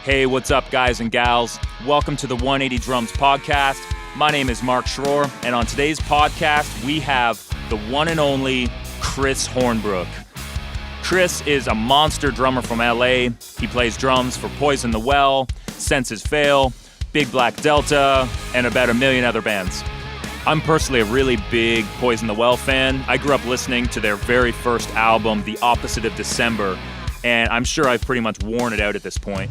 Hey, what's up, guys and gals? Welcome to the 180 Drums podcast. My name is Mark Schroer, and on today's podcast, we have the one and only Chris Hornbrook. Chris is a monster drummer from LA. He plays drums for Poison the Well, Senses Fail, Big Black Delta, and about a million other bands. I'm personally a really big Poison the Well fan. I grew up listening to their very first album, The Opposite of December, and I'm sure I've pretty much worn it out at this point.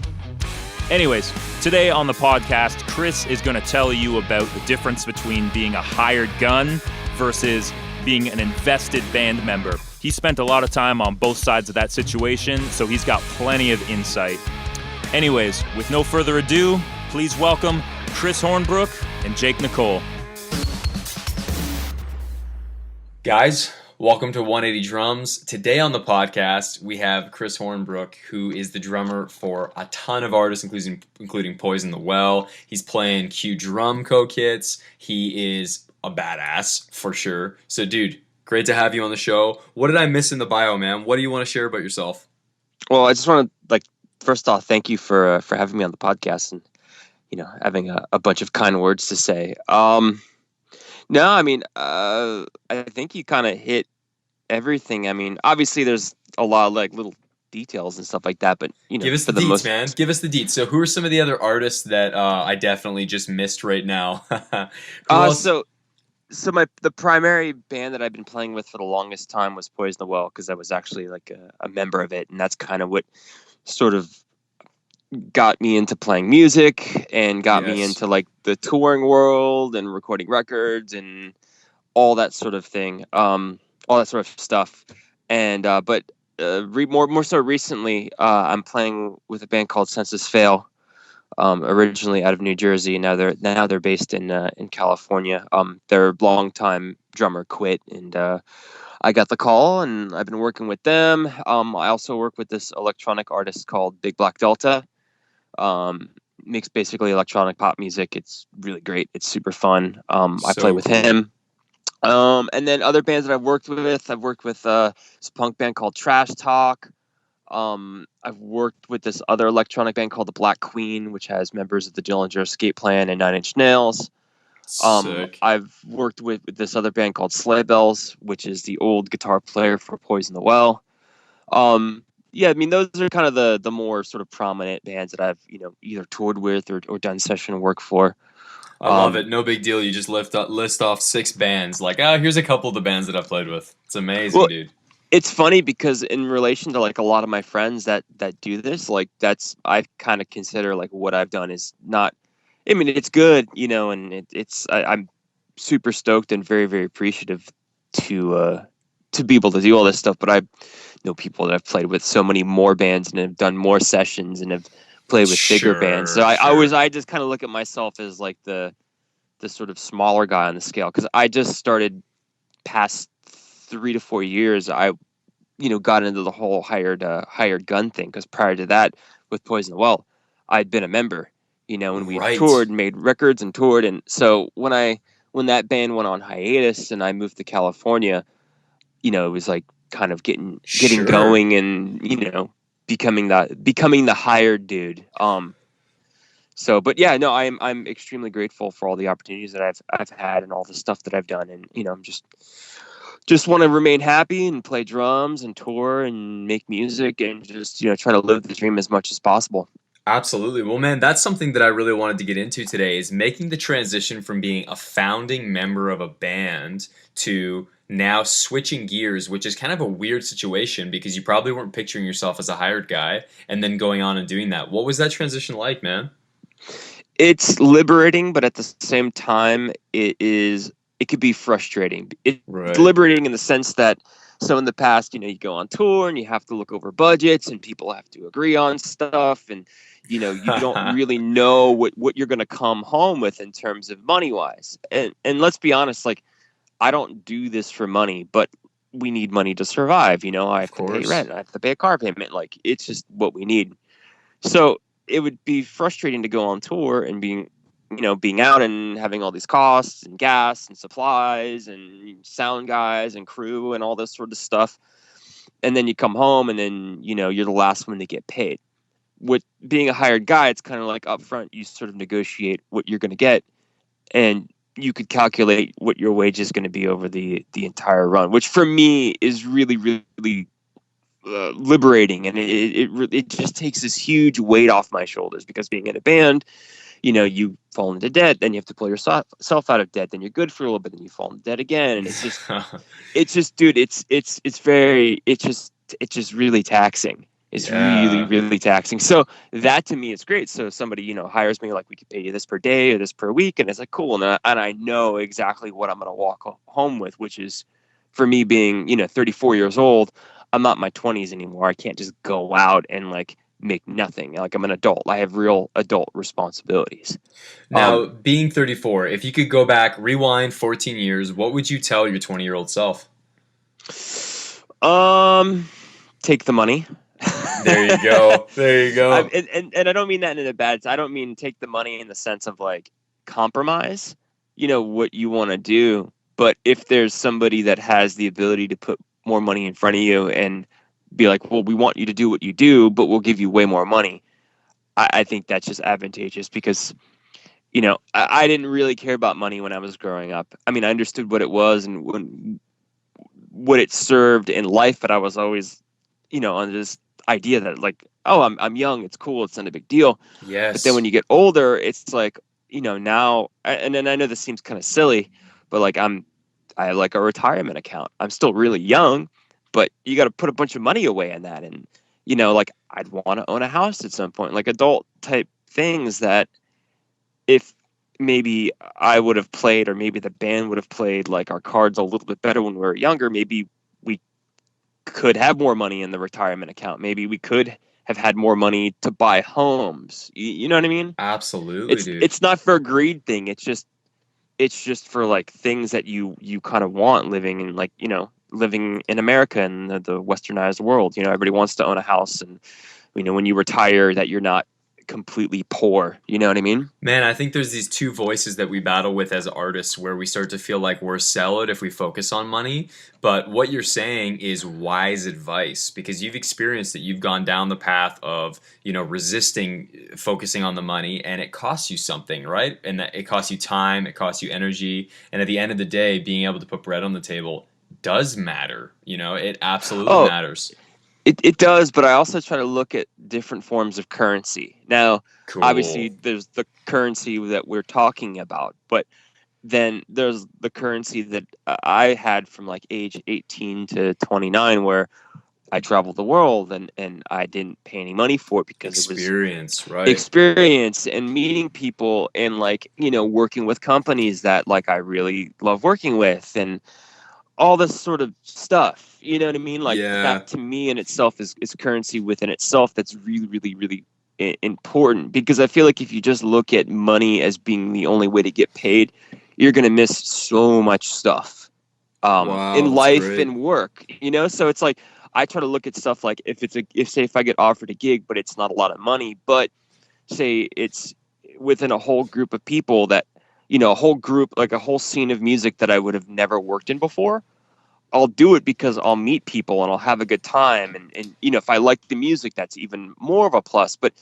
Anyways, today on the podcast, Chris is going to tell you about the difference between being a hired gun versus being an invested band member. He spent a lot of time on both sides of that situation, so he's got plenty of insight. Anyways, with no further ado, please welcome Chris Hornbrook and Jake Nicole. Guys, welcome to 180 Drums. Today on the podcast, we have Chris Hornbrook, who is the drummer for a ton of artists, including Poison the Well. He's playing Q Drum Co-Kits. He is a badass, for sure. So, dude, great to have you on the show. What did I miss in the bio, man? What do you want to share about yourself? Well, I just want to, first off, thank you for having me on the podcast and, having a bunch of kind words to say. No, I think you kind of hit everything. I mean, obviously there's a lot of little details and stuff like that, but give us the deets, man. Give us the deets. So who are some of the other artists that I definitely just missed right now? So the primary band that I've been playing with for the longest time was Poison the Well, because I was actually a member of it, and that's kind of what sort of got me into playing music and got me into the touring world and recording records and all that sort of thing, all that sort of stuff. And more so recently, I'm playing with a band called Senses Fail, originally out of New Jersey. Now they're based in California. Their longtime drummer quit, and I got the call, and I've been working with them. I also work with this electronic artist called Big Black Delta. Makes basically electronic pop music. It's really great. It's super fun. I play with him. And then other bands that I've worked with this punk band called Trash Talk. I've worked with this other electronic band called the Black Queen, which has members of the Dillinger Escape Plan and Nine Inch Nails. Sick. I've worked with this other band called Sleigh Bells, which is the old guitar player for Poison the Well. Yeah, I mean, those are kind of the more sort of prominent bands that I've, either toured with or done session work for. I love it. No big deal. You just list off 6 bands. Here's a couple of the bands that I've played with. It's amazing, dude. It's funny because in relation to a lot of my friends that do this, I kind of consider what I've done is not. I mean, it's good, and I'm super stoked and very, very appreciative to be able to do all this stuff. But I know people that have played with so many more bands and have done more sessions and have played with bigger bands. So I just kind of look at myself as the sort of smaller guy on the scale, because I just started past 3 to 4 years. I got into the whole hired gun thing, because prior to that with Poison the Well, I'd been a member, and we toured and made records and toured. And so when that band went on hiatus and I moved to California, it was kind of getting going and becoming the hired dude. But yeah, no, I'm extremely grateful for all the opportunities that I've had and all the stuff that I've done, and I'm just want to remain happy and play drums and tour and make music and just try to live the dream as much as possible. Absolutely. Well, man, that's something that I really wanted to get into today, is making the transition from being a founding member of a band to now switching gears, which is kind of a weird situation because you probably weren't picturing yourself as a hired guy and then going on and doing that. What was that transition like, man? It's liberating, but at the same time, it could be frustrating. It's liberating in the sense that, so in the past, you go on tour and you have to look over budgets and people have to agree on stuff, and you don't really know what you're going to come home with in terms of money wise. And let's be honest, I don't do this for money, but we need money to survive. I have to pay rent, I have to pay a car payment. It's just what we need. So it would be frustrating to go on tour and being out and having all these costs and gas and supplies and sound guys and crew and all this sort of stuff. And then you come home and then, you're the last one to get paid. with being a hired guy, it's kind of like up front, you sort of negotiate what you're going to get, and you could calculate what your wage is going to be over the entire run, which for me is really, really liberating. And it just takes this huge weight off my shoulders, because being in a band, you fall into debt, then you have to pull yourself out of debt, then you're good for a little bit, then you fall into debt again. And it's just, dude, it's just really taxing. It's really, Yeah. really taxing. So that to me is great. So somebody, hires me, like, we could pay you this per day or this per week. And it's like, cool. And I know exactly what I'm going to walk home with, which is, for me being, 34 years old, I'm not in my 20s anymore. I can't just go out and like make nothing. Like, I'm an adult. I have real adult responsibilities. Now, being 34, if you could go back, rewind 14 years, what would you tell your 20-year-old self? Take the money. There you go. There you go. And I don't mean that in a bad. I don't mean take the money in the sense of like compromise. What you want to do, but if there's somebody that has the ability to put more money in front of you and be like, well, we want you to do what you do, but we'll give you way more money. I think that's just advantageous, because I didn't really care about money when I was growing up. I mean, I understood what it was and what it served in life, but I was always, on this idea that, like, oh, I'm young, it's cool, it's not a big deal. But then Yes. when you get older, it's like, now, and then I know this seems kind of silly, but like I have like a retirement account. I'm still really young, but you got to put a bunch of money away in that. And, like, I'd want to own a house at some point, like adult type things that, if maybe I would have played, or maybe the band would have played like our cards a little bit better when we were younger, maybe we could have more money in the retirement account. Maybe we could have had more money to buy homes. You know what I mean? Absolutely, It's dude. it's not for a greed thing. It's just for like things that you kind of want, living in, like, living in America and the westernized world. Everybody wants to own a house, and when you retire, that you're not completely poor. You know what I mean? Man, I think there's these two voices that we battle with as artists where we start to feel like we're sellout if we focus on money. But what you're saying is wise advice, because you've experienced it. You've gone down the path of, resisting focusing on the money, and it costs you something, right? And that it costs you time, it costs you energy. And at the end of the day, being able to put bread on the table does matter. It absolutely Oh, matters. it does, but I also try to look at different forms of currency. Now, obviously, Cool. there's the currency that we're talking about, but then there's the currency that I had from like age 18 to 29, where I traveled the world, and I didn't pay any money for it, because it was Experience, right? experience and meeting people, and like, working with companies that like I really love working with, and all this sort of stuff. You know what I mean? Like, Yeah. that to me in itself is currency within itself. That's really, really, really important, because I feel like if you just look at money as being the only way to get paid, you're going to miss so much stuff Wow, in that's life great. and work, So it's like, I try to look at stuff like, if I get offered a gig, but it's not a lot of money, but say it's within a whole group of people that, a whole group, like a whole scene of music that I would have never worked in before, I'll do it because I'll meet people and I'll have a good time. And if I like the music, that's even more of a plus. But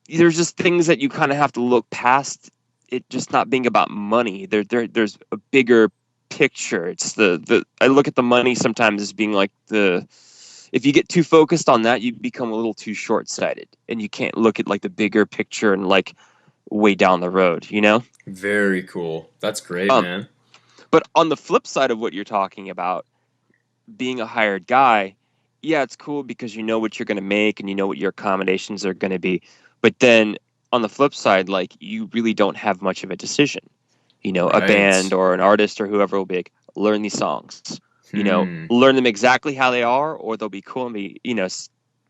there's just things that you kind of have to look past it just not being about money. There's a bigger picture. It's I look at the money sometimes as being like if you get too focused on that, you become a little too short-sighted, and you can't look at like the bigger picture and like way down the road. Very cool. That's great, Um, man. but on the flip side of what you're talking about, being a hired guy, yeah, it's cool because you know what you're going to make and you know what your accommodations are going to be. But then on the flip side, like, you really don't have much of a decision. A band Right. or an artist or whoever will be like, learn these songs, Hmm. learn them exactly how they are, or they'll be cool and be,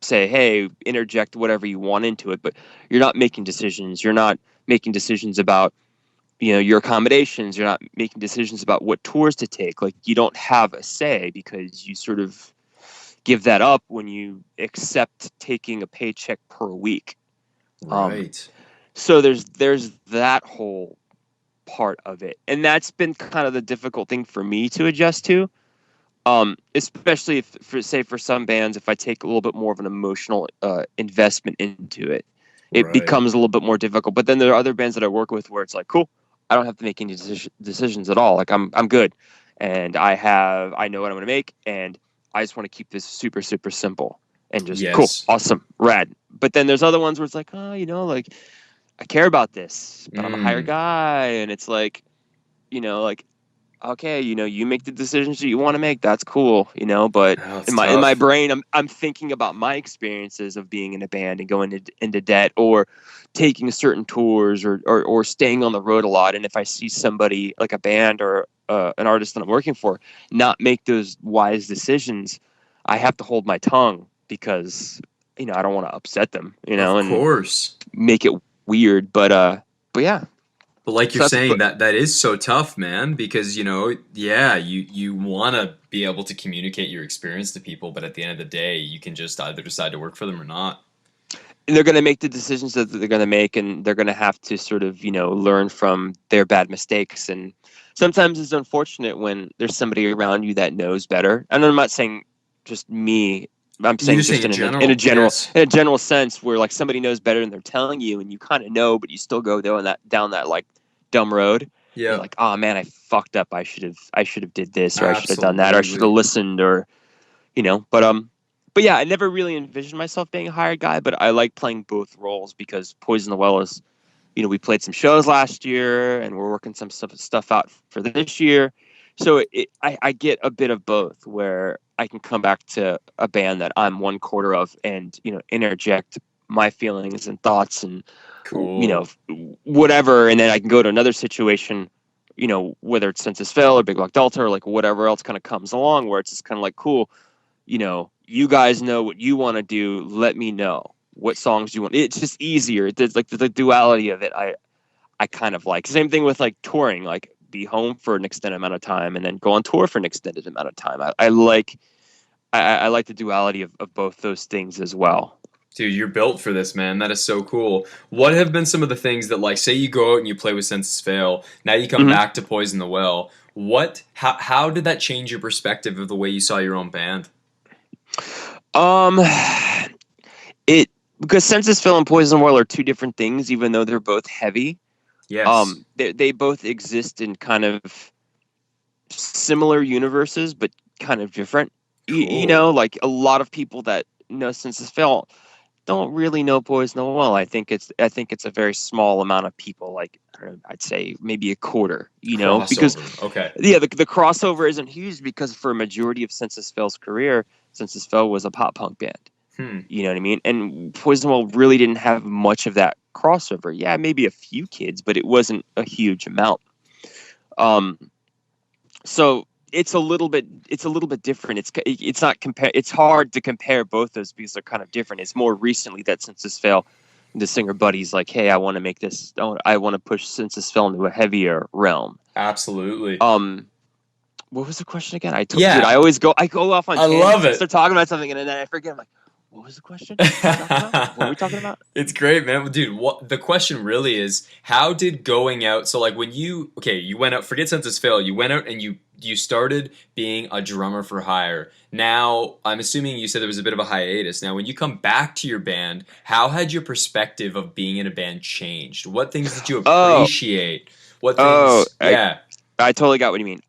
say, hey, interject whatever you want into it. But you're not making decisions. You're not making decisions about your accommodations. You're not making decisions about what tours to take. Like, you don't have a say, because you sort of give that up when you accept taking a paycheck per week. um Right. so there's that whole part of it, and that's been kind of the difficult thing for me to adjust to. Especially if, for some bands, if I take a little bit more of an emotional investment into it, it Right. becomes a little bit more difficult. But then there are other bands that I work with where it's like, cool, I don't have to make any decisions at all. Like I'm good, and I know what I'm going to make, and I just want to keep this super super simple and just cool, Yes. awesome, rad. But then there's other ones where it's like, oh, like I care about this, but I'm a higher Mm. guy, and it's like, like okay, you make the decisions that you want to make. That's cool, but Oh, it's in my tough. brain, I'm thinking about my experiences of being in a band and going into debt or taking certain tours or staying on the road a lot. And if I see somebody like a band or an artist that I'm working for not make those wise decisions, I have to hold my tongue because I don't want to upset them, Of and course. make it weird. But yeah, But like you're so that's saying, that is so tough, man, because yeah, you want to be able to communicate your experience to people, but at the end of the day, you can just either decide to work for them or not. and they're going to make the decisions that they're going to make, and they're going to have to sort of learn from their bad mistakes. And sometimes it's unfortunate when there's somebody around you that knows better, and I'm not saying just me, I'm You're saying just saying just in in a general, general yes. sense, where like somebody knows better and they're telling you and you kind of know, but you still go down that like dumb road. You're Yep, like, oh man, I fucked up, I should have did this, or I should have done that, or I should have absolutely. listened, or but yeah, I never really envisioned myself being a hired guy, but I like playing both roles because Poison the Well is, we played some shows last year and we're working some stuff out for this year. So I get a bit of both where I can come back to a band that I'm one quarter of and, interject my feelings and thoughts and, Cool. whatever. And then I can go to another situation, whether it's Census Fail or Big Rock Delta or like whatever else kind of comes along where it's just kind of like, cool, you guys know what you want to do. Let me know what songs you want. It's just easier. It's like the duality of it. I kind of like. Same thing with like touring. Like be home for an extended amount of time and then go on tour for an extended amount of time. I like. I like the duality of both those things as well. Dude, you're built for this, man. That is so cool. What have been some of the things that, like, say you go out and you play with Senses Fail, now you come hmm back to Poison the Well. How did that change your perspective of the way you saw your own band? Um, it because Census Fill and Poison Well are two different things, even though they're both heavy. Yes. They both exist in kind of similar universes, but kind of different. Cool. Like a lot of people that know Census Fail don't really know Poison the Well. I think it's a very small amount of people. Like I don't know, I'd say maybe a quarter. Because Crossover. Okay. yeah, the crossover isn't huge because for a majority of Census Fail's career, Census Fail was a pop punk band. Hmm. You know what I mean? And Poison the Well really didn't have much of that crossover. Yeah, maybe a few kids, but it wasn't a huge amount. Um, so it's a little bit different. It's not compare. It's hard to compare both those because they're kind of different. It's more recently that Census Fail, the singer buddy's like, hey, I want to make this. I want to push Census Fail into a heavier realm. Absolutely. Um, what was the question again? Dude, Yeah, I go off on I love tangents. I it. start talking about something and then I forget. I'm like, what was the question? What are we talking about? What are we talking about? It's great, man. Well, dude, what the question really is, how did going out, so like when you went out, forget Census Fail, you went out and you started being a drummer for hire. Now, I'm assuming you said there was a bit of a hiatus. Now, when you come back to your band, how had your perspective of being in a band changed? What things did you Oh, appreciate? What oh, things, yeah. I totally got what you mean.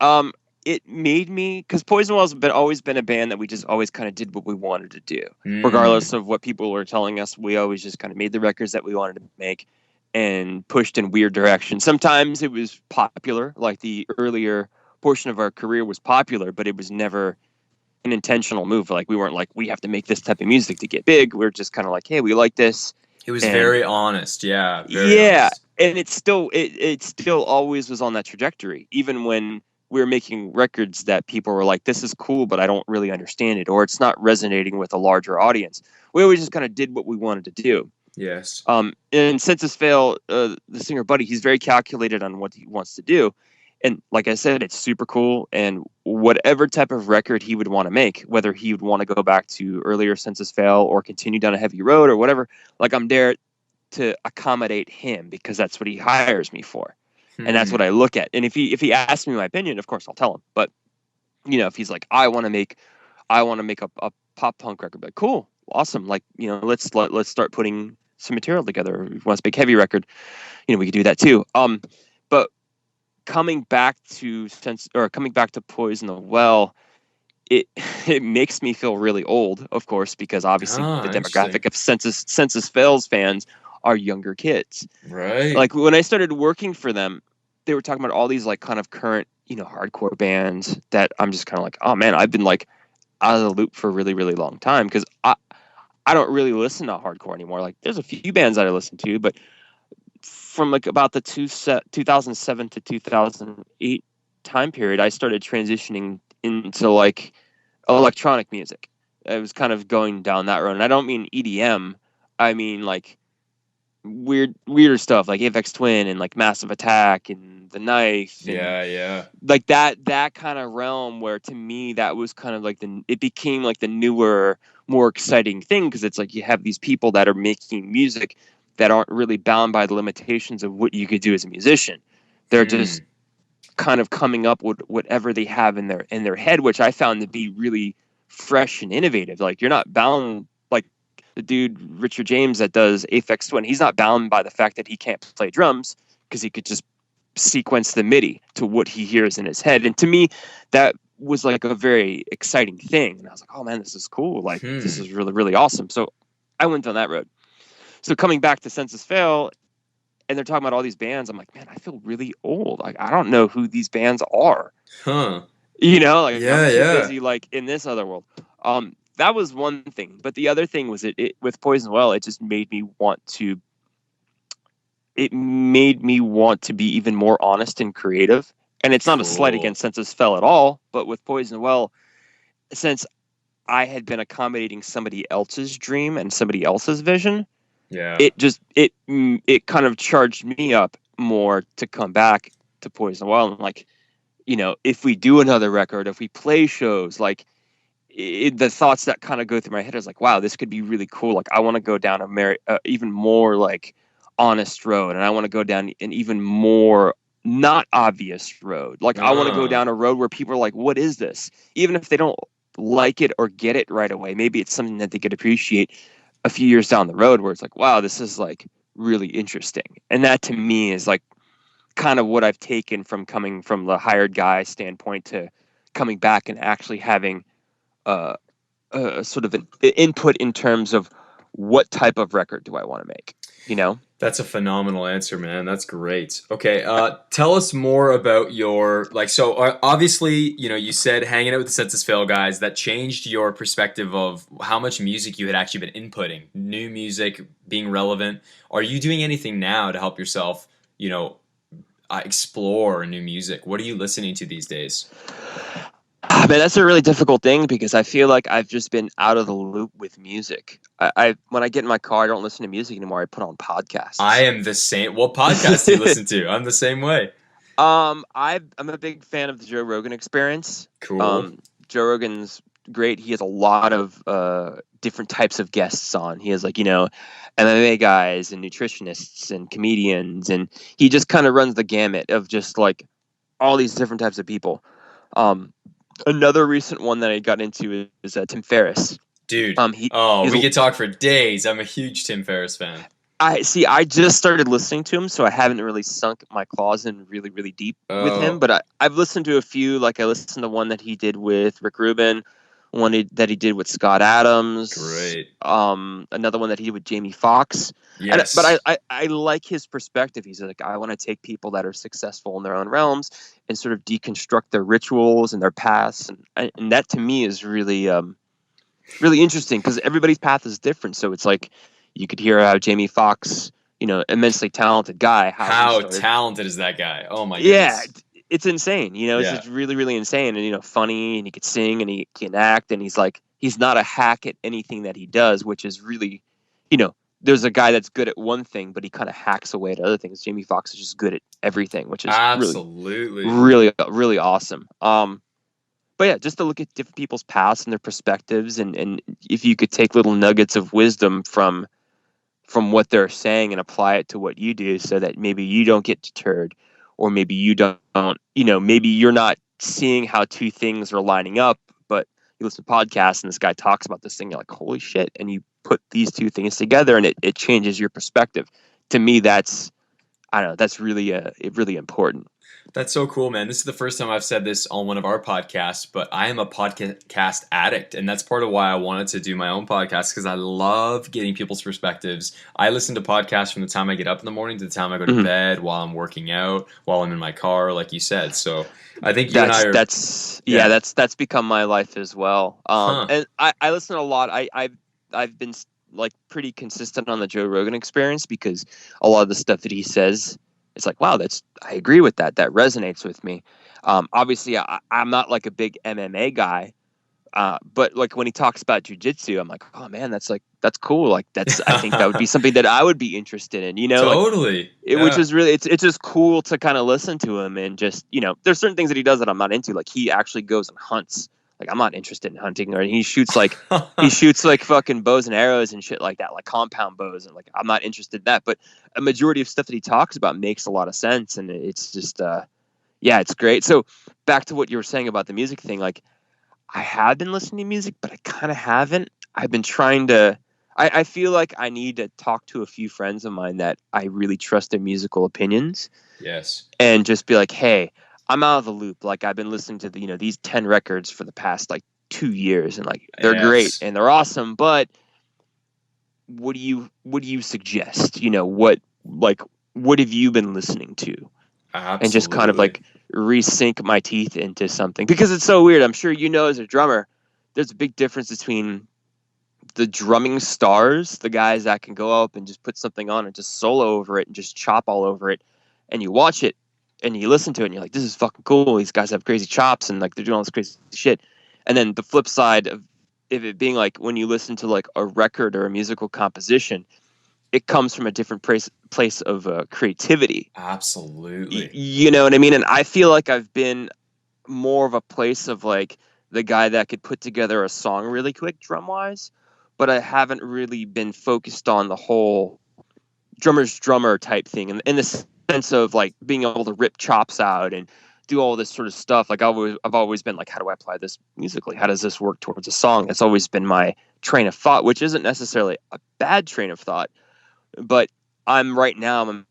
It made me because Poison Well's always been a band that we just always kind of did what we wanted to do, regardless Mm, of what people were telling us. We always just kind of made the records that we wanted to make and pushed in weird directions. Sometimes it was popular, like the earlier portion of our career was popular, but it was never an intentional move. Like we weren't like we have to make this type of music to get big. We're just kind of like, hey, we like this, it was and very honest. Yeah, very yeah, honest. and it still always was on that trajectory, even when we were making records that people were like, "This is cool, but I don't really understand it," or "It's not resonating with a larger audience." We always just kind of did what we wanted to do. Yes. And Census Fail, the singer Buddy, he's very calculated on what he wants to do, and like I said, it's super cool. And whatever type of record he would want to make, whether he would want to go back to earlier Census Fail or continue down a heavy road or whatever, like I'm there to accommodate him because that's what he hires me for, and that's what Hmm. I look at. And if he asks me my opinion, of course I'll tell him. But if he's like, I want to make a pop punk record, like, cool, awesome, like, let's start putting some material together. If he wants to make heavy record, we could do that too. But coming back to Poison the Well, it it makes me feel really old, of course, because obviously the Interesting. demographic of Census Fails fans are younger kids. Right. Like when I started working for them, they were talking about all these like kind of current, hardcore bands that I'm just kind of like, oh man, I've been like out of the loop for a really, really long time, because I don't really listen to hardcore anymore. Like there's a few bands that I listen to, but from like about the 2007 to 2008 time period, I started transitioning into like electronic music. I was kind of going down that road, and I don't mean EDM. I mean like weirder stuff like Aphex Twin and like Massive Attack and The Knife, and Yeah. like that kind of realm, where to me that was kind of like it became like the newer, more exciting thing, because it's like you have these people that are making music that aren't really bound by the limitations of what you could do as a musician. They're just kind of coming up with whatever they have in their head, which I found to be really fresh and innovative. Like you're not bound, like the dude Richard James that does Aphex Twin, he's not bound by the fact that he can't play drums, because he could just sequence the MIDI to what he hears in his head. And to me, that was like a very exciting thing. And I was like, oh man, this is cool. Like this is really, really awesome. So I went down that road. So coming back to Census Fail, and they're talking about all these bands, I'm like, man, I feel really old. Like I don't know who these bands are. Huh. Like Yeah, I'm too yeah. busy like in this other world. That was one thing. But the other thing was it with Poison Well, it just made me want to be even more honest and creative. And it's not a slight against Census Fail at all, but with Poison Well, since I had been accommodating somebody else's dream and somebody else's vision, Yeah. it kind of charged me up more to come back to Poison Well. And like, if we do another record, if we play shows, like the thoughts that kind of go through my head is like, wow, this could be really cool. Like I want to go down a even more like honest road, and I want to go down an even more not obvious road. Like I want to go down a road where people are like, what is this? Even if they don't like it or get it right away, maybe it's something that they could appreciate a few years down the road, where it's like, wow, this is like really interesting. And that to me is like kind of what I've taken from coming from the hired guy standpoint to coming back and actually having sort of an input in terms of what type of record do I want to make, That's a phenomenal answer, man. That's great. Okay, tell us more about your obviously, you said hanging out with the Census Fail guys, that changed your perspective of how much music you had actually been inputting, new music being relevant. Are you doing anything now to help yourself, explore new music? What are you listening to these days? Man, that's a really difficult thing, because I feel like I've just been out of the loop with music. I when I get in my car, I don't listen to music anymore. I put on podcasts. I am the same. What podcast do you listen to? I'm the same way. I'm a big fan of the Joe Rogan Experience. Cool. Joe Rogan's great. He has a lot of different types of guests on. He has like, MMA guys and nutritionists and comedians, and he just kind of runs the gamut of just like all these different types of people. Another recent one that I got into is Tim Ferriss. Dude, we could talk for days. I'm a huge Tim Ferriss fan. I just started listening to him, so I haven't really sunk my claws in really, really deep with him. But I've listened to a few. Like I listened to one that he did with Rick Rubin, one that he did with Scott Adams. Great. Another one that he did with Jamie Foxx. Yes. But I like his perspective. He's like, I want to take people that are successful in their own realms and sort of deconstruct their rituals and their paths, and that to me is really really interesting, because everybody's path is different. So it's like you could hear how Jamie Foxx, immensely talented guy. How talented is that guy? Oh my goodness. Yeah, it's insane. It's just really, really insane, and funny, and he could sing and he can act, and he's not a hack at anything that he does, which is really, there's a guy that's good at one thing, but he kind of hacks away at other things. Jamie Foxx is just good at everything, which is absolutely really, really awesome. But yeah, just to look at different people's paths and their perspectives, and if you could take little nuggets of wisdom from what they're saying and apply it to what you do, so that maybe you don't get deterred, or maybe you don't, maybe you're not seeing how two things are lining up, but you listen to podcasts and this guy talks about this thing, you're like, holy shit. And you put these two things together and it changes your perspective. To me, that's, I don't know, that's really really important. That's so cool, man. This is the first time I've said this on one of our podcasts, but I am a podcast addict. And that's part of why I wanted to do my own podcast, because I love getting people's perspectives. I listen to podcasts from the time I get up in the morning to the time I go to bed, while I'm working out, while I'm in my car, like you said. So I think you and I are... That's become my life as well. And I listen a lot. I've been like pretty consistent on the Joe Rogan Experience, because a lot of the stuff that he says, it's like, wow, I agree with that. That resonates with me. Obviously, I'm not like a big MMA guy, but like when he talks about jujitsu, I'm like, oh man, that's cool. Like I think that would be something that I would be interested in. You know, totally. Which is really, it's just cool to kind of listen to him and just, you know, there's certain things that he does that I'm not into. Like he actually goes and hunts. Like I'm not interested in hunting, or he shoots like fucking bows and arrows and shit like that, like compound bows, and like I'm not interested in that. But a majority of stuff that he talks about makes a lot of sense, and it's just it's great. So back to what you were saying about the music thing, like I have been listening to music, but I kind of haven't. I've been trying to. I feel like I need to talk to a few friends of mine that I really trust their musical opinions. Yes. And just be like, hey, I'm out of the loop. Like I've been listening to these 10 records for the past like 2 years, and like they're great and they're awesome, but what do you suggest? You know, what have you been listening to? Absolutely. And just kind of like resync my teeth into something, because it's so weird. I'm sure you know, as a drummer, there's a big difference between the drumming stars, the guys that can go up and just put something on and just solo over it and just chop all over it, and you watch it and you listen to it and you're like, this is fucking cool. These guys have crazy chops and like they're doing all this crazy shit. And then the flip side of it being like, when you listen to like a record or a musical composition, it comes from a different place of creativity. Absolutely. You know what I mean? And I feel like I've been more of a place of like the guy that could put together a song really quick drum wise, but I haven't really been focused on the whole drummer's drummer type thing, in the sense of like being able to rip chops out and do all this sort of stuff. Like I've always been like, how do I apply this musically? How does this work towards a song? That's always been my train of thought, which isn't necessarily a bad train of thought, but I'm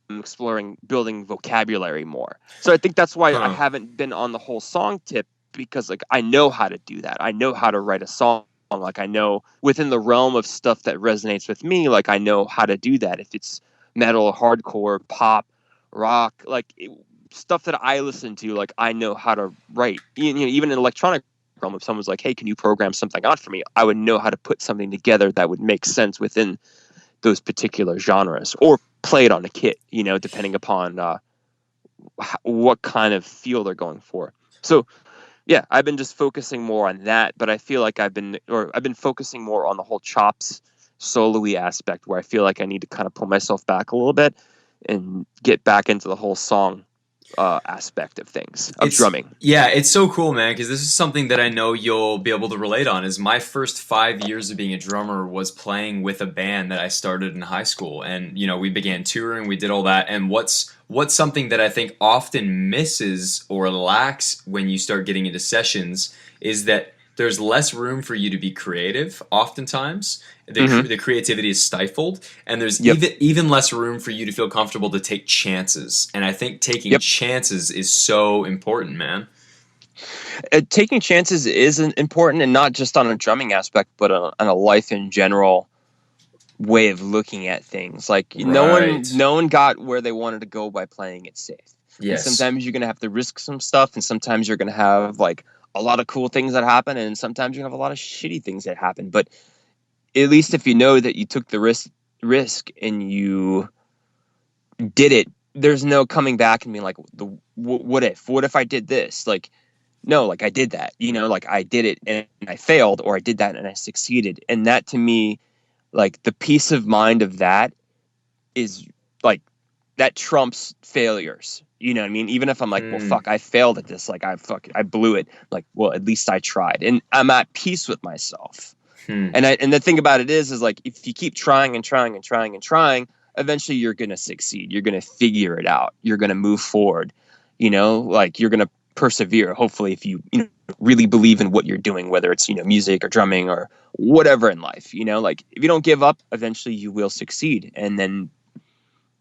exploring building vocabulary more. So I think that's why I haven't been on the whole song tip, because like I know how to do that. I know how to write a song. Like I know within the realm of stuff that resonates with me, like I know how to do that. If it's metal, hardcore, pop, rock, like stuff that I listen to, like I know how to write. You know, even in electronic realm, if someone's like, hey, can you program something out for me? I would know how to put something together that would make sense within those particular genres, or play it on a kit, you know, depending upon what kind of feel they're going for. So yeah, I've been just focusing more on that, but I feel like I've been focusing more on the whole chops solo-y aspect, where I feel like I need to kind of pull myself back a little bit and get back into the whole song aspect of things, of drumming. Yeah, it's so cool, man, because this is something that I know you'll be able to relate on. Is my first 5 years of being a drummer was playing with a band that I started in high school, and you know, we began touring, we did all that, and what's something that I think often misses or lacks when you start getting into sessions is that there's less room for you to be creative. Oftentimes, the creativity is stifled, and there's even less room for you to feel comfortable to take chances. And I think taking chances is so important, man. Taking chances is important, and not just on a drumming aspect, but on a life in general way of looking at things. Like no one got where they wanted to go by playing it safe. Yes. And sometimes you're going to have to risk some stuff, and sometimes you're going to have like a lot of cool things that happen, and sometimes you're going to have a lot of shitty things that happen. But at least if you know that you took the risk and you did it, there's no coming back and being like, what if I did this? Like, no, like I did that, you know, like I did it and I failed, or I did that and I succeeded. And that, to me, like the peace of mind of that is like, that trumps failures. You know what I mean? Even if I'm like, well, fuck, I failed at this. Like I blew it. Like, well, at least I tried, and I'm at peace with myself. And the thing about it is like, if you keep trying and trying and trying and trying, eventually you're going to succeed. You're going to figure it out. You're going to move forward. You know, like you're going to persevere. Hopefully, if you really believe in what you're doing, whether it's music or drumming or whatever in life, like if you don't give up, eventually you will succeed, and then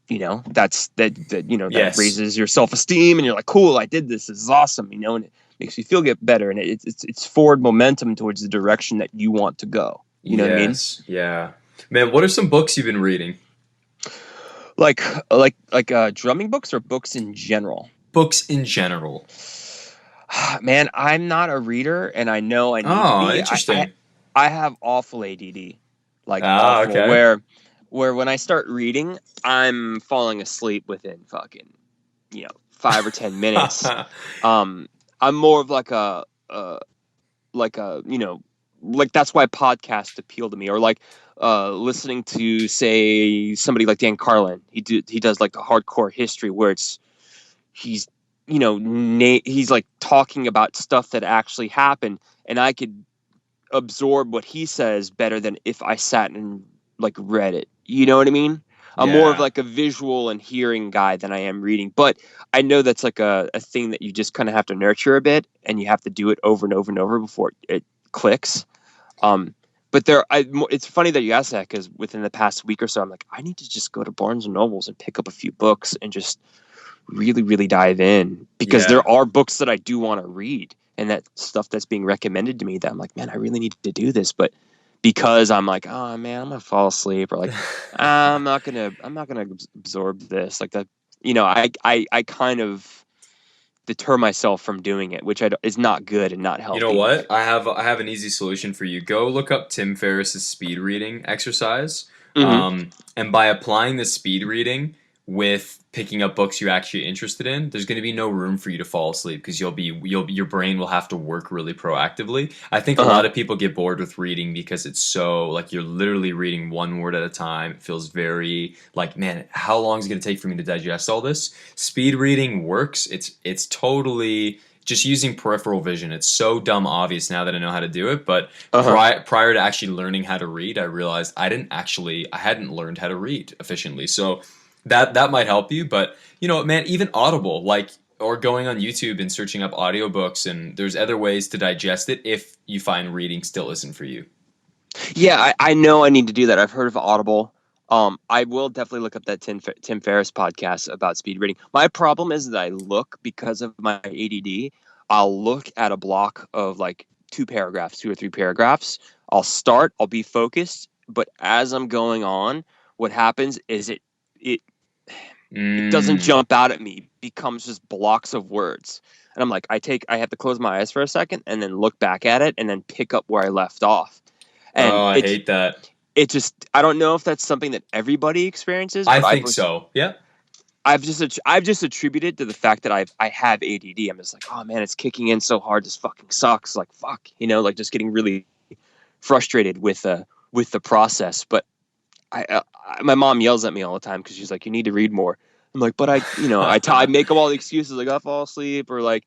that Yes. raises your self-esteem, and you're like, cool, I did this is awesome, and it makes you feel get better, and it's forward momentum towards the direction that you want to go. You know what I mean? Yes. Yeah. Man, what are some books you've been reading? Like drumming books or books in general? Books in general. Man, I'm not a reader, and I know I need to Oh, be. I interesting. I have awful ADD, like Ah, awful, okay. where when I start reading, I'm falling asleep within fucking 5 or 10 minutes. Um, I'm more of like a like that's why podcasts appeal to me, or like listening to, say, somebody like Dan Carlin. He does like the hardcore history where he's he's like talking about stuff that actually happened, and I could absorb what he says better than if I sat and like read it. You know what I mean? I'm more of Yeah. like a visual and hearing guy than I am reading. But I know that's like a thing that you just kind of have to nurture a bit, and you have to do it over and over and over before it clicks. Um, but it's funny that you asked that, because within the past week or so, I'm like, I need to just go to Barnes and Nobles and pick up a few books and just really, really dive in, because Yeah. there are books that I do want to read, and that stuff that's being recommended to me that I'm like, man, I really need to do this. But because I'm like, oh man, I'm gonna fall asleep, or like, I'm not gonna absorb this, like that. I kind of deter myself from doing it, which is not good and not You know healthy. what? I have an easy solution for you. Go look up Tim Ferriss's speed reading exercise. Hmm. And by applying the speed reading with picking up books you're actually interested in, there's going to be no room for you to fall asleep, because your brain will have to work really proactively. I think a Uh-huh. lot of people get bored with reading because it's so, like, you're literally reading one word at a time. It feels very like, man, how long is it going to take for me to digest all this? Speed reading works. It's totally just using peripheral vision. It's so dumb obvious now that I know how to do it, but Uh-huh. prior to actually learning how to read, I realized I hadn't learned how to read efficiently. So that might help you, but man, even Audible, like, or going on YouTube and searching up audiobooks, and there's other ways to digest it if you find reading still isn't for you. Yeah, I know I need to do that. I've heard of Audible. I will definitely look up that Tim Ferriss podcast about speed reading. My problem is that I look, because of my ADD, I'll look at a block of like 2 paragraphs, 2 or 3 paragraphs. I'll start, I'll be focused, but as I'm going on, what happens is it it doesn't Mm. jump out at me. It becomes just blocks of words. And I'm like, I have to close my eyes for a second and then look back at it and then pick up where I left off. And Oh, I hate that. I don't know if that's something that everybody experiences, I but think so. Yeah. I've just attributed to the fact that I have ADD. I'm just like, oh man, it's kicking in so hard. This fucking sucks. Like fuck, like just getting really frustrated with the process. But my mom yells at me all the time because she's like, you need to read more. I'm like, but I make up all the excuses, like I fall asleep, or like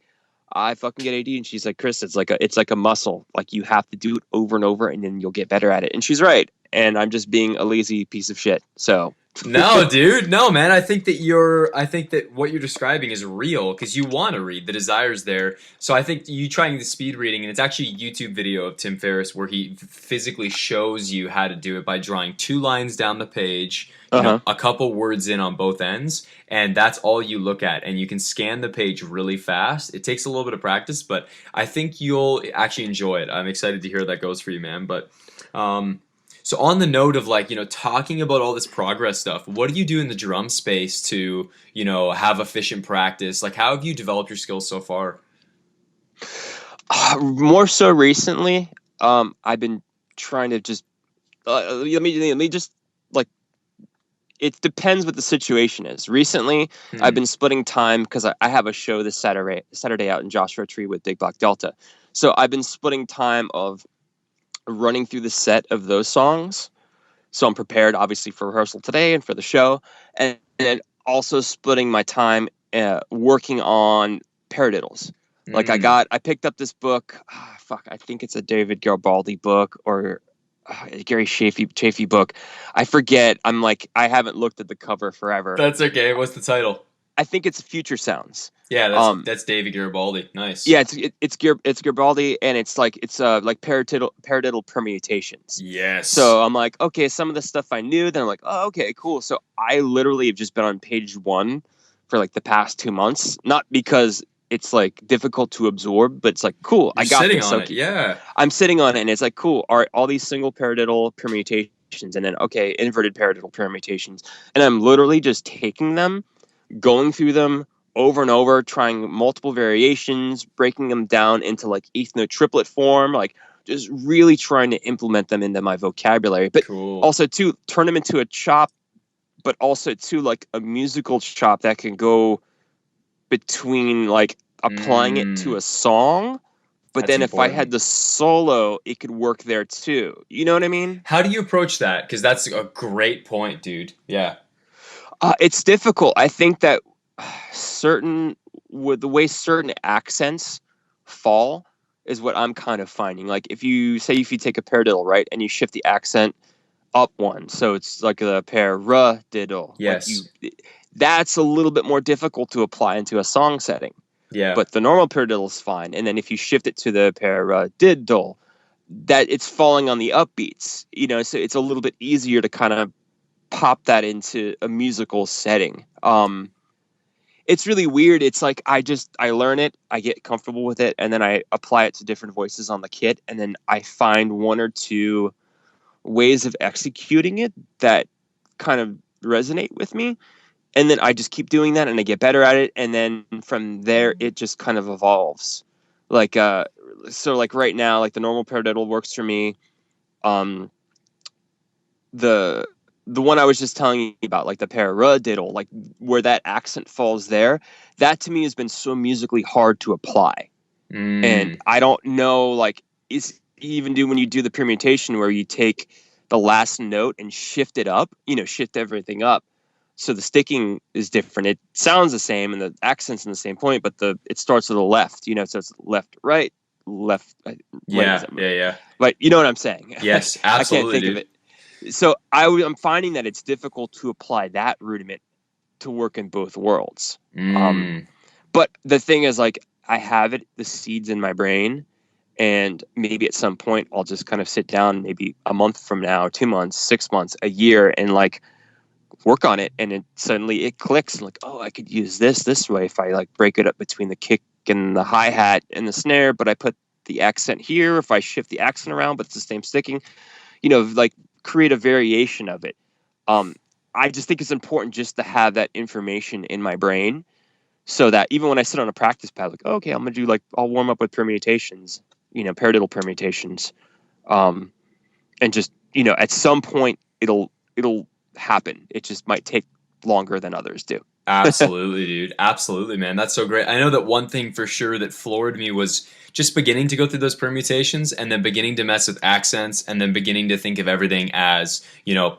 I fucking get AD, and she's like, Chris, it's like a muscle. Like you have to do it over and over, and then you'll get better at it. And she's right. And I'm just being a lazy piece of shit. So No, dude. No, man. I think that what you're describing is real, because you want to read. The desire's there. So I think you trying the speed reading, and it's actually a YouTube video of Tim Ferriss where he physically shows you how to do it by drawing 2 lines down the page, uh-huh. a couple words in on both ends, and that's all you look at. And you can scan the page really fast. It takes a little bit of practice, but I think you'll actually enjoy it. I'm excited to hear how that goes for you, man. But so on the note of, like, talking about all this progress stuff, what do you do in the drum space to, have efficient practice? Like, how have you developed your skills so far? More so recently, I've been trying to just let me just like, it depends what the situation is. Recently, I've Hmm. been splitting time because I have a show this Saturday out in Joshua Tree with Big Black Delta. So I've been splitting time of running through the set of those songs. So I'm prepared, obviously, for rehearsal today and for the show, and then also splitting my time working on paradiddles. Like Hmm. I picked up this book. Fuck, I think it's a David Garibaldi book, or a Gary Chafee book. I forget. I'm like, I haven't looked at the cover forever. That's okay. What's the title? I think it's Future Sounds. Yeah, that's David Garibaldi. Nice. Yeah, it's Garibaldi, and it's like paradiddle permutations. Yes. So I'm like, okay, some of the stuff I knew, then I'm like, oh, okay, cool. So I literally have just been on page 1 for like the past 2 months, not because it's like difficult to absorb, but it's like, cool, You're I got sitting this. on Okay. it. Yeah. I'm sitting on it, and it's like, cool. All these single paradiddle permutations, and then okay, inverted paradiddle permutations, and I'm literally just taking them, going through them over and over, trying multiple variations, breaking them down into like eighth note triplet form, like just really trying to implement them into my vocabulary. But Cool. also to turn them into a chop, but also to like a musical chop that can go between like applying it to a song. But That's then if I had important. the solo, it could work there too. You know what I mean? How do you approach that? Because that's a great point, dude. Yeah. It's difficult. I think that certain with the way certain accents fall is what I'm kind of finding. Like if you take a paradiddle, right, and you shift the accent up one, so it's like a paradiddle. Like Yes. that's a little bit more difficult to apply into a song setting. Yeah. But the normal paradiddle is fine. And then if you shift it to the paradiddle, that it's falling on the upbeats, so it's a little bit easier to kind of pop that into a musical setting. It's really weird. It's like I learn it, I get comfortable with it, and then I apply it to different voices on the kit, and then I find one or two ways of executing it that kind of resonate with me. And then I just keep doing that and I get better at it. And then from there, it just kind of evolves. Like, so like right now, like the normal paradiddle works for me. The one I was just telling you about, like the paradiddle, like where that accent falls there, that to me has been so musically hard to apply. And I don't know, like, is even do when you do the permutation where you take the last note and shift it up, shift everything up. So the sticking is different. It sounds the same and the accent's in the same point, but it starts with the left, so it's left, right, left. Yeah. Yeah. But you know what I'm saying? Yes. I can't Absolutely, think of dude. it. So I'm finding that it's difficult to apply that rudiment to work in both worlds. But the thing is, like, I have the seeds in my brain, and maybe at some point I'll just kind of sit down, maybe a month from now, 2 months, 6 months, a year, and like work on it, and suddenly it clicks. I'm like, oh, I could use this way if I like break it up between the kick and the hi-hat and the snare, but I put the accent here. If I shift the accent around, but it's the same sticking, like create a variation of it. I just think it's important just to have that information in my brain so that even when I sit on a practice pad, like, oh, okay, I'm gonna do I'll warm up with permutations, paradiddle permutations, and just at some point it'll happen. It just might take longer than others do. Absolutely, dude. Absolutely, man. That's so great. I know that one thing for sure that floored me was just beginning to go through those permutations and then beginning to mess with accents and then beginning to think of everything as,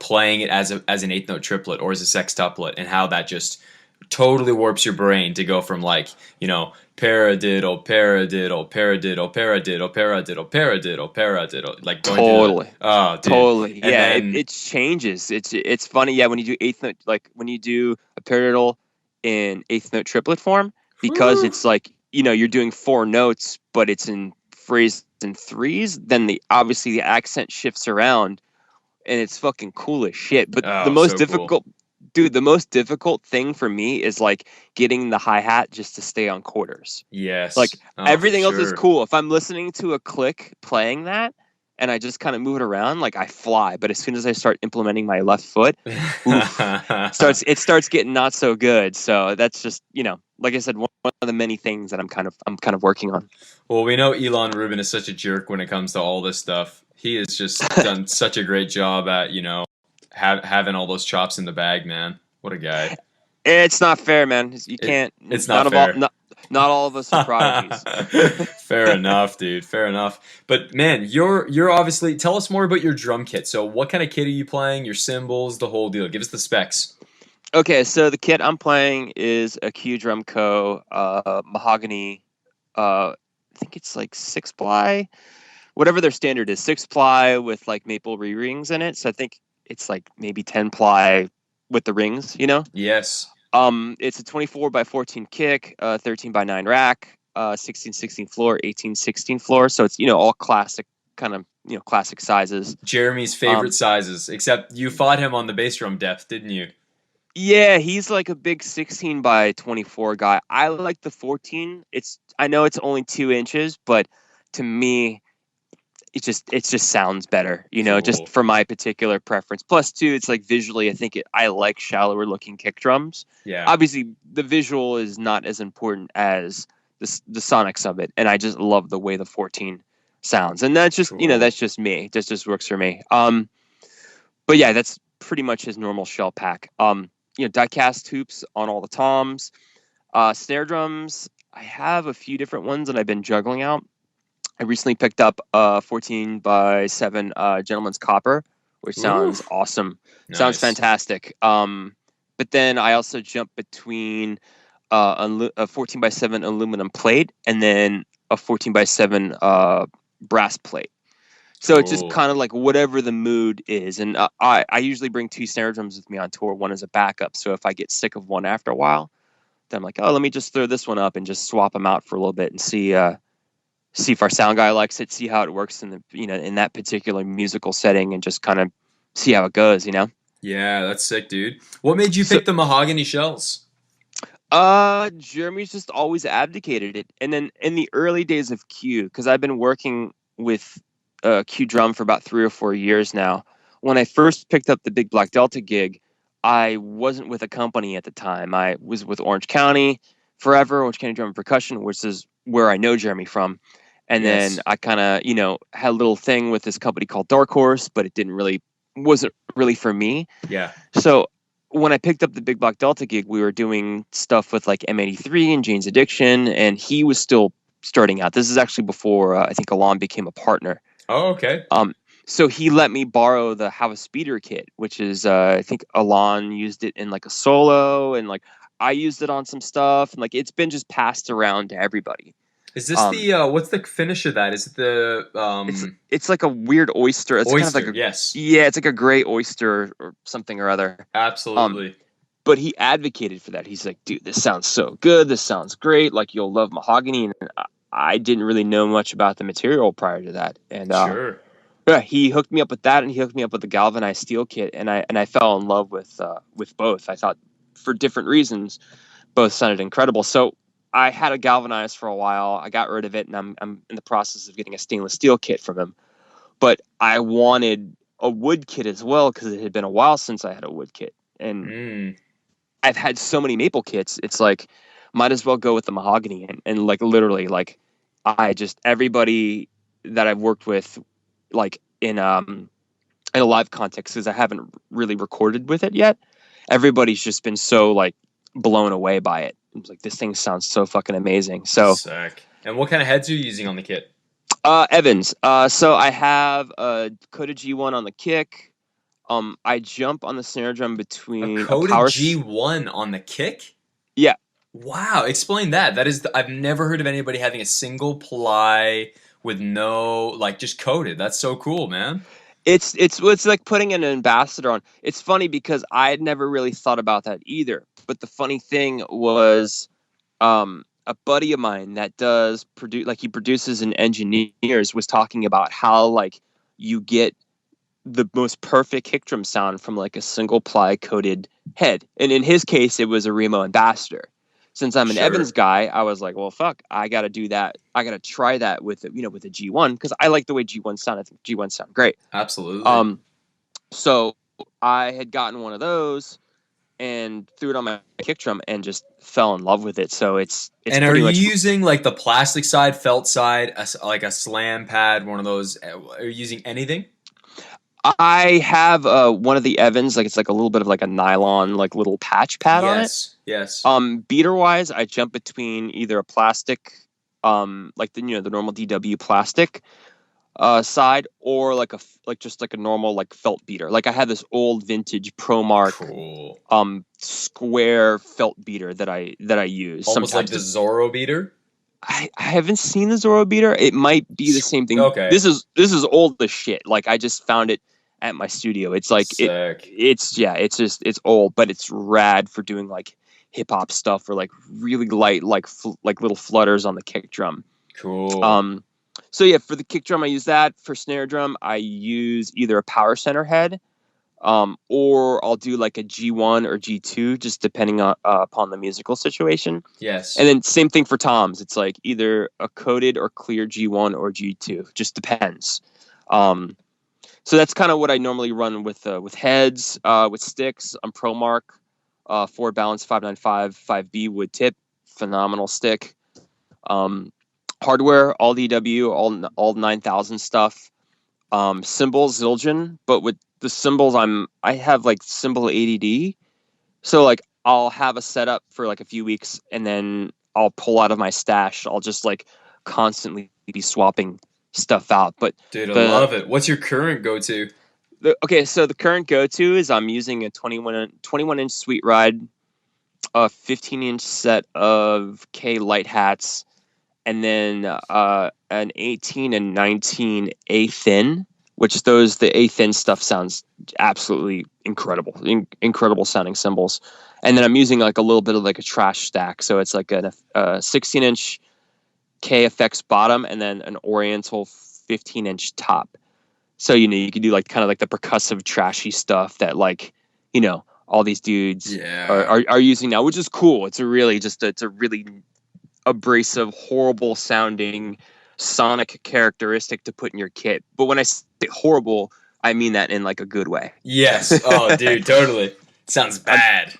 playing it as an eighth note triplet or as a sextuplet, and how that just totally warps your brain to go from paradiddle, paradiddle, paradiddle, paradiddle, paradiddle, paradiddle, paradiddle, like going Totally. Oh, dude. Totally. And Yeah, then, it changes. It's funny. Yeah, when you do eighth note, like when you do a paradiddle in eighth note triplet form, because it's like you're doing 4 notes, but it's in phrase in threes. Then obviously the accent shifts around, and it's fucking cool as shit. But the most so difficult, cool. dude, the most difficult thing for me is like getting the hi-hat just to stay on quarters. Yes. Like everything for else is sure. cool. If I'm listening to a click playing that and I just kind of move it around, like I fly. But as soon as I start implementing my left foot, it starts getting not so good. So that's just, like I said, one of the many things that I'm kind of working on. Well, we know Elon Rubin is such a jerk when it comes to all this stuff. He has just done such a great job at, having all those chops in the bag, man. What a guy. It's not fair, man. You can't. It's not fair. Not all of us are prodigies. Fair enough, dude. Fair enough. But man, you're obviously, tell us more about your drum kit. So what kind of kit are you playing? Your cymbals, the whole deal. Give us the specs. Okay, so the kit I'm playing is a Q Drum Co. Mahogany. I think it's like 6-ply, whatever their standard is, 6-ply with like maple re-rings in it. So I think it's like maybe 10-ply with the rings, Yes. It's a 24 by 14 kick, 13 by 9 rack, 16-16 floor, 18-16 floor. So it's, all classic kind of, classic sizes. Jeremy's favorite sizes, except you fought him on the bass drum depth, didn't you? Yeah, he's like a big 16 by 24 guy. I like the 14. I know it's only 2 inches, but to me, it just sounds better, Cool. just for my particular preference. Plus, too, it's like visually, I think I like shallower looking kick drums. Yeah. Obviously, the visual is not as important as the sonics of it, and I just love the way the 14 sounds. And that's just Cool. that's just me. That just works for me. But yeah, that's pretty much his normal shell pack. Die cast hoops on all the toms. Snare drums, I have a few different ones that I've been juggling out. I recently picked up a 14 by 7 Gentleman's Copper, which sounds awesome. Nice. Sounds fantastic. But then I also jumped between a 14 by 7 aluminum plate and then a 14 by 7 brass plate. So it's just kind of like whatever the mood is. And I usually bring 2 snare drums with me on tour. One as a backup. So if I get sick of one after a while, then I'm like, oh, let me just throw this one up and just swap them out for a little bit and see if our sound guy likes it, see how it works in in that particular musical setting, and just kind of see how it goes. Yeah, that's sick, dude. What made you pick the mahogany shells? Jeremy's just always abdicated it. And then in the early days of Q, because I've been working with Q drum for about 3 or 4 years now. When I first picked up the Big Black Delta gig, I wasn't with a company at the time. I was with Orange County forever, Orange County Drum and Percussion, which is where I know Jeremy from. And then I kind of, had a little thing with this company called Dark Horse, but it wasn't really for me. Yeah. So when I picked up the Big Black Delta gig, we were doing stuff with like M83 and Jane's Addiction, and he was still starting out. This is actually before I think Alon became a partner. Oh, okay. So he let me borrow the Have a Speeder kit, which is I think Alon used it in like a solo, and like I used it on some stuff, and like it's been just passed around to everybody. Is this what's the finish of that? Is it the It's like a weird oyster. It's oyster, kind of like yes. Yeah, it's like a gray oyster or something or other. Absolutely. But he advocated for that. He's like, dude, this sounds so good. This sounds great. Like, you'll love mahogany. And I didn't really know much about the material prior to that. And sure. Yeah, he hooked me up with that, and he hooked me up with the galvanized steel kit, and I fell in love with both. I thought, for different reasons, both sounded incredible. So I had a galvanized for a while. I got rid of it, and I'm in the process of getting a stainless steel kit from him. But I wanted a wood kit as well, because it had been a while since I had a wood kit, and I've had so many maple kits. It's like, might as well go with the mahogany, and like literally, like everybody that I've worked with, like in a live context, because I haven't really recorded with it yet, everybody's just been so like blown away by it. It's like, this thing sounds so fucking amazing. So sick. And what kind of heads are you using on the kit? Evans. So I have a coated G1 on the kick. I jump on the snare drum between a coated G1 on the kick. Yeah. Wow. Explain that. That is, I've never heard of anybody having a single ply with no, like, just coated. That's so cool, man. It's like putting an ambassador on. It's funny because I had never really thought about that either. But the funny thing was, a buddy of mine that does produce, like he produces and engineers, was talking about how like you get the most perfect kick drum sound from like a single ply coated head. And in his case, it was a Remo Ambassador. Since I'm an Evans guy, I was like, well, fuck, I got to do that. I got to try that with a G1, because I like the way G1 sound. I think G1 sound great. Absolutely. So I had gotten one of those and threw it on my kick drum and just fell in love with it. So it's and are you using like the plastic side, felt side, like a slam pad, one of those? Are you using anything? I have one of the Evans, like it's like a little bit of like a nylon, like little patch pad on it. Yes. Beater wise, I jump between either a plastic, like the normal DW plastic side, or like just like a normal like felt beater. Like I have this old vintage ProMark square felt beater that I use. Almost like the Zorro beater. I haven't seen the Zorro beater. It might be the same thing. Okay. This is old as shit. Like I just found it at my studio. It's like sick. It's old, but it's rad for doing like hip hop stuff or like really light, like little flutters on the kick drum. Cool. So yeah, for the kick drum, I use that. For snare drum, I use either a power center head, or I'll do like a G1 or G2, just depending on upon the musical situation. Yes. And then same thing for toms. It's like either a coated or clear G1 or G2. Just depends. So that's kind of what I normally run with heads, with sticks. I'm ProMark, Ford Balance 595 5B wood tip, phenomenal stick. Hardware, all DW, all 9000 stuff. Cymbals, Zildjian, but with the cymbals, I have like cymbal ADD, so like I'll have a setup for like a few weeks, and then I'll pull out of my stash. I'll just like constantly be swapping stuff out. But Dude, I love it. What's your current go-to? Okay, so the current go-to is I'm using a 21-inch Sweet Ride, a 15-inch set of K light hats, and then an 18 and 19 A thin, which the A thin stuff sounds absolutely incredible, incredible sounding cymbals. And then I'm using like a little bit of like a trash stack, so it's like a 16-inch K effects bottom and then an Oriental 15-inch top. So you can do like kind of like the percussive trashy stuff that like all these dudes are using now, which is cool. It's a really abrasive, horrible sounding sonic characteristic to put in your kit. But when I say horrible, I mean that in like a good way. Yes. Oh, dude, totally. Sounds bad.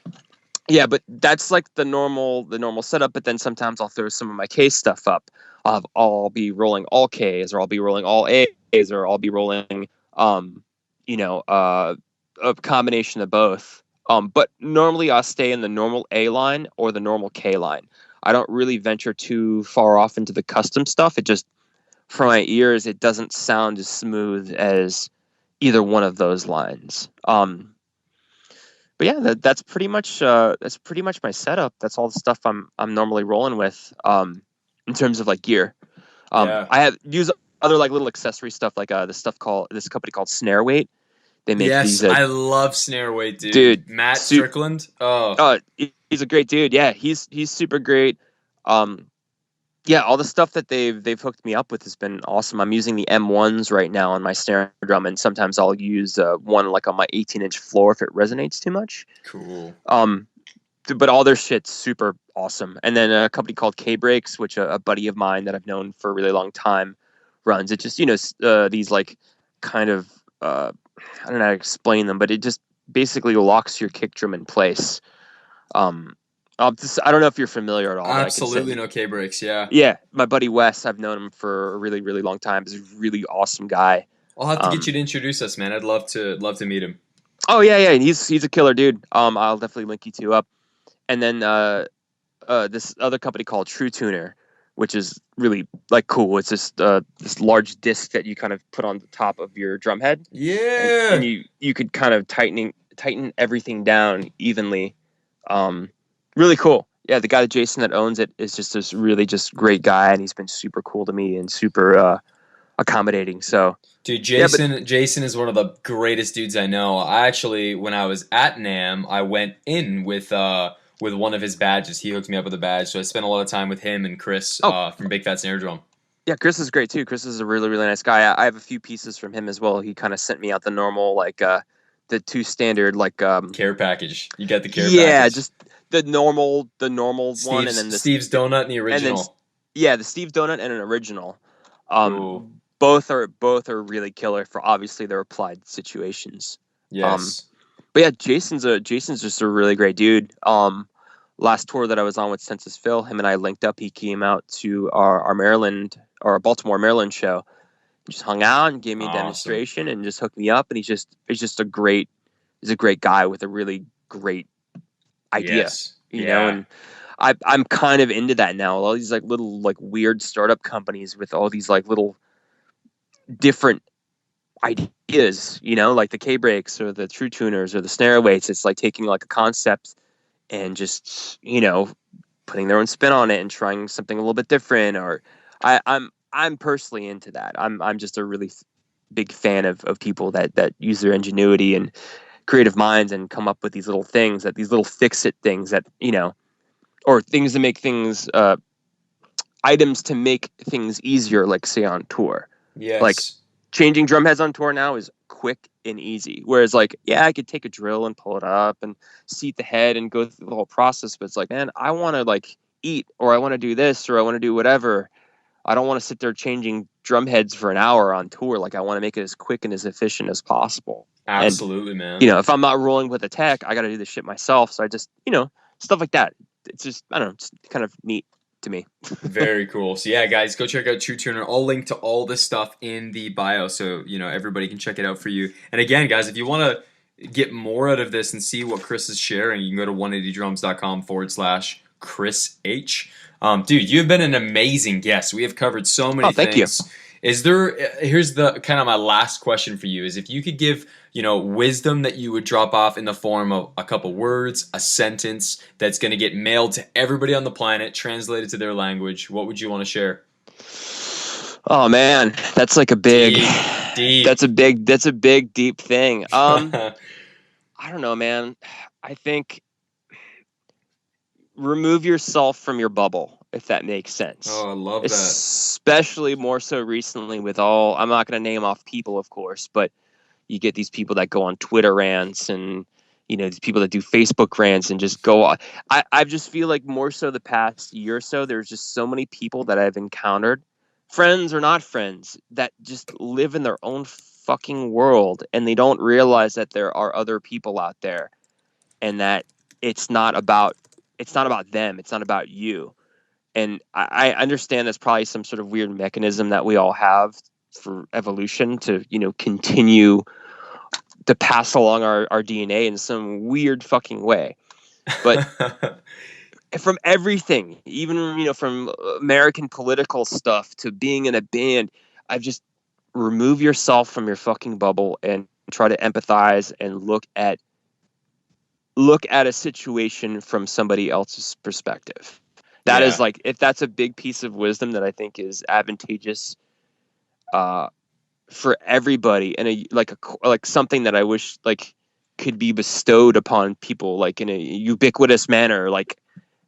Yeah, but that's like the normal setup. But then sometimes I'll throw some of my K stuff up. I'll be rolling all Ks, or I'll be rolling all As, or I'll be rolling a combination of both. But normally I'll stay in the normal A line or the normal K line. I don't really venture too far off into the custom stuff. It just, for my ears, it doesn't sound as smooth as either one of those lines. But yeah, that's pretty much my setup. That's all the stuff I'm normally rolling with in terms of like gear. I have use other like little accessory stuff, like this company called Snare Weight. They make these. I love Snare Weight, dude. Matt Strickland. He's a great dude. Yeah, he's super great. Yeah, all the stuff that they've hooked me up with has been awesome. I'm using the M1s right now on my snare drum, and sometimes I'll use one like on my 18-inch floor if it resonates too much. Cool. But all their shit's super awesome. And then a company called K-Breaks, which a buddy of mine that I've known for a really long time runs. It just these like kind of I don't know how to explain them, but it just basically locks your kick drum in place. I don't know if you're familiar at all. Absolutely no K-Breaks, yeah. Yeah, my buddy Wes, I've known him for a really, really long time. He's a really awesome guy. I'll have to get you to introduce us, man. I'd love to meet him. Oh yeah, he's a killer dude. I'll definitely link you two up. And then this other company called True Tuner, which is really like cool. It's just this large disc that you kind of put on the top of your drum head. Yeah. And you could kind of tighten everything down evenly. Really cool. Yeah, the guy Jason that owns it is just this really just great guy, and he's been super cool to me and super accommodating. So, dude, Jason is one of the greatest dudes I know. I actually, when I was at NAMM, I went in with one of his badges. He hooked me up with a badge, so I spent a lot of time with him and Chris from Big Fat Snare Drum. Yeah, Chris is great too. Chris is a really, really nice guy. I have a few pieces from him as well. He kind of sent me out the normal, like the two standard, like care package. You got the care package. Yeah, just the normal one, and then Steve's Donut and the original. The Steve's Donut and an original. Cool. Both are really killer for obviously their applied situations. Yes. But yeah, Jason's just a really great dude. Last tour that I was on with Census Phil, him and I linked up. He came out to our Baltimore, Maryland show. Just hung out and gave me a demonstration and just hooked me up. And he's just a great guy with a really great idea, you know. And I'm kind of into that now. All these like little like weird startup companies with all these like little different ideas, you know, like the K-Breaks or the True Tuners or the Snare Weights. It's like taking like a concept and just, you know, putting their own spin on it and trying something a little bit different. Or I'm personally into that. I'm just a really big fan of people that use their ingenuity and creative minds and come up with these little things, these little fix-it things that, you know, or things to make things, items to make things easier, like say on tour. Like Yes. changing drum heads on tour now is quick and easy. Whereas like, yeah, I could take a drill and pull it up and seat the head and go through the whole process. But it's like, man, I want to like eat, or I want to do this, or I want to do whatever. I don't want to sit there changing drum heads for an hour on tour. Like I want to make it as quick and as efficient as possible. And, Absolutely, man. if I'm not rolling with a tech, I got to do this shit myself. So I just, stuff like that. It's just, I don't know, it's kind of neat to me. Very cool. So yeah, guys, go check out True Tuner. I'll link to all this stuff in the bio, so everybody can check it out for you. And again, guys, if you want to get more out of this and see what Chris is sharing, you can go to 180drums.com/Chris H. Dude, you've been an amazing guest. We have covered so many thank things. you. Here's the kind of my last question for you is if you could give, wisdom that you would drop off in the form of a couple words, a sentence that's going to get mailed to everybody on the planet, translated to their language, what would you want to share? Oh man, that's like a big, deep. That's a big, deep thing. I don't know, man. I think remove yourself from your bubble, if that makes sense. Oh, I love that. Especially more so recently with I'm not going to name off people, of course, but you get these people that go on Twitter rants and, these people that do Facebook rants and just go on. I just feel like more so the past year or so, there's just so many people that I've encountered, friends or not friends, that just live in their own fucking world and they don't realize that there are other people out there and that it's not about them. It's not about you. And I understand that's probably some sort of weird mechanism that we all have for evolution to, continue to pass along our DNA in some weird fucking way. But from everything, even, from American political stuff to being in a band, I've just remove yourself from your fucking bubble and try to empathize and look at a situation from somebody else's perspective. That is like, if that's a big piece of wisdom that I think is advantageous for everybody, and like something that I wish like could be bestowed upon people like in a ubiquitous manner, like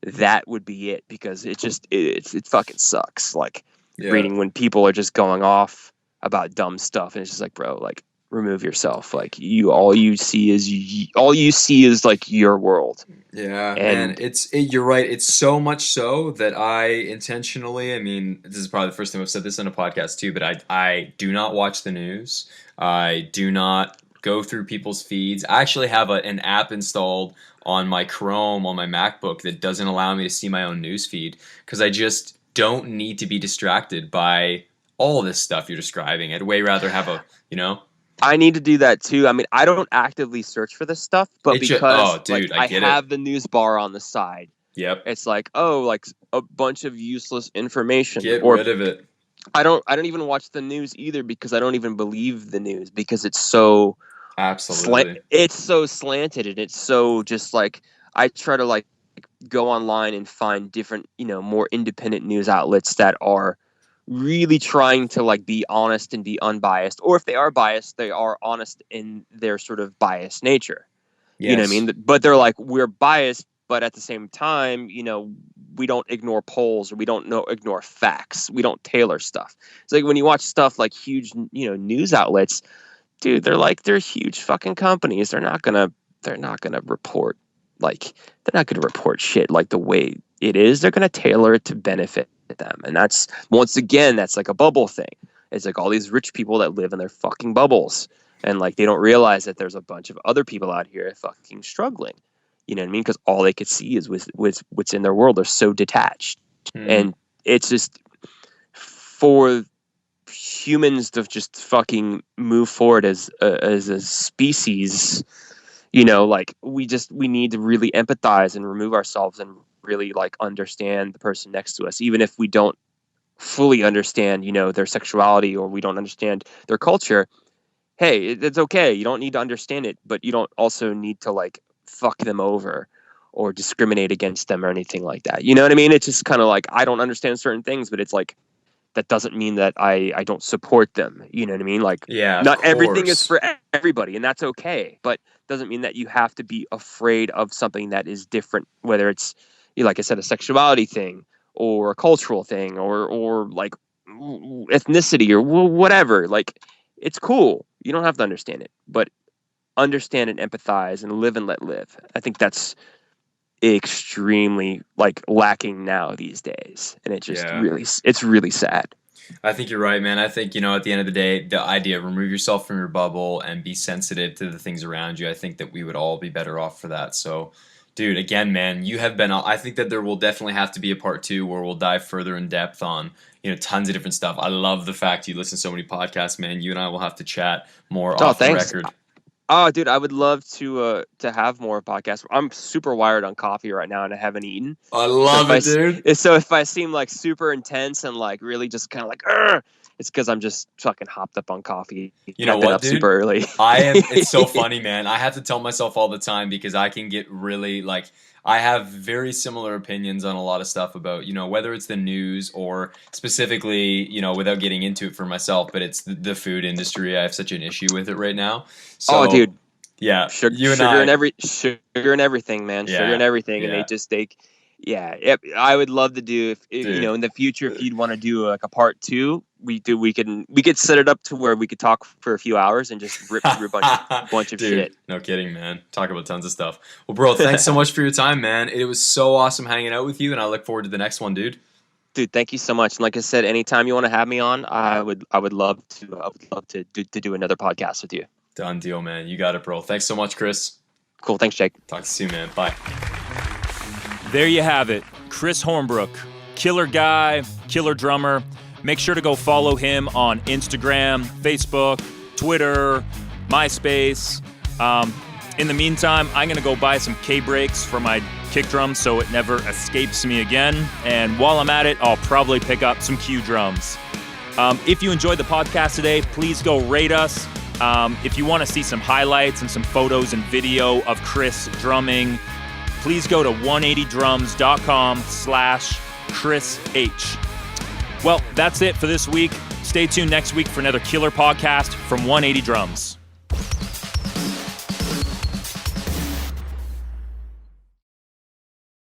that would be it, because it fucking sucks. Like reading when people are just going off about dumb stuff, and it's just like, bro, like remove yourself. Like all you see is like your world. Yeah, and man, you're right. It's so much so that I intentionally, I mean, this is probably the first time I've said this on a podcast too, but I do not watch the news. I do not go through people's feeds. I actually have an app installed on my Chrome on my MacBook that doesn't allow me to see my own news feed, because I just don't need to be distracted by all this stuff you're describing. I'd way rather have I need to do that too. I mean, I don't actively search for this stuff, but because I have the news bar on the side. Yep. It's like, like a bunch of useless information. Get rid of it. I don't even watch the news either, because I don't even believe the news, because it's so absolutely it's so slanted, and it's so just like, I try to like go online and find different, more independent news outlets that are really trying to like be honest and be unbiased, or if they are biased, they are honest in their sort of biased nature. Yes. You know what I mean? But they're like, we're biased, but at the same time, we don't ignore polls, or we don't ignore facts. We don't tailor stuff. It's like when you watch stuff like huge, news outlets, dude, they're huge fucking companies. They're not gonna report shit like the way it is. They're gonna tailor it to benefit them. And that's, once again, that's like a bubble thing. It's like all these rich people that live in their fucking bubbles, and like they don't realize that there's a bunch of other people out here fucking struggling. You know what I mean? Because all they could see is with what's in their world. They're so detached. And it's just, for humans to just fucking move forward as a species, like we need to really empathize and remove ourselves and really like understand the person next to us, even if we don't fully understand, their sexuality, or we don't understand their culture. Hey, it's okay. You don't need to understand it, but you don't also need to like fuck them over or discriminate against them or anything like that. You know what I mean? It's just kind of like, I don't understand certain things, but it's like, that doesn't mean that I don't support them. You know what I mean? Like, not everything is for everybody, and that's okay, but doesn't mean that you have to be afraid of something that is different, whether it's, like I said, a sexuality thing or a cultural thing or like ethnicity or whatever. Like, it's cool. You don't have to understand it, but understand and empathize and live and let live. I think that's extremely like lacking now these days, and it's really sad. I think you're right, man. I think, at the end of the day, the idea of remove yourself from your bubble and be sensitive to the things around you, I think that we would all be better off for that. So, dude, again, man, you have been, I think that there will definitely have to be a part 2 where we'll dive further in depth on, tons of different stuff. I love the fact you listen to so many podcasts, man. You and I will have to chat more off the record. Oh, dude, I would love to have more podcasts. I'm super wired on coffee right now, and I haven't eaten. I love it, dude. So if I seem like super intense and like really just kind of like, it's because I'm just fucking hopped up on coffee. You know what, dude? Super early. It's so funny, man. I have to tell myself all the time because I can get really like. I have very similar opinions on a lot of stuff about, whether it's the news or specifically, without getting into it for myself, but it's the food industry. I have such an issue with it right now. So, dude. Yeah. Sugar and everything, man. Yeah, sugar and everything. yeah. And I would love to do if in the future, if you'd want to do like a part 2, we could set it up to where we could talk for a few hours and just rip through a bunch of Dude, shit. No kidding, man. Talk about tons of stuff. Well, bro, thanks so much for your time, man. It was so awesome hanging out with you, and I look forward to the next one, dude. Dude, thank you so much. And like I said, anytime you want to have me on, I would love to do another podcast with you. Done deal, man. You got it, bro. Thanks so much, Chris. Cool. Thanks, Jake. Talk to you soon, man. Bye. There you have it. Chris Hornbrook. Killer guy, killer drummer. Make sure to go follow him on Instagram, Facebook, Twitter, MySpace. In the meantime, I'm going to go buy some K-brakes for my kick drum so it never escapes me again. And while I'm at it, I'll probably pick up some Q drums. If you enjoyed the podcast today, please go rate us. If you want to see some highlights and some photos and video of Chris drumming, please go to 180drums.com/Chris H. Well, that's it for this week. Stay tuned next week for another killer podcast from 180 Drums.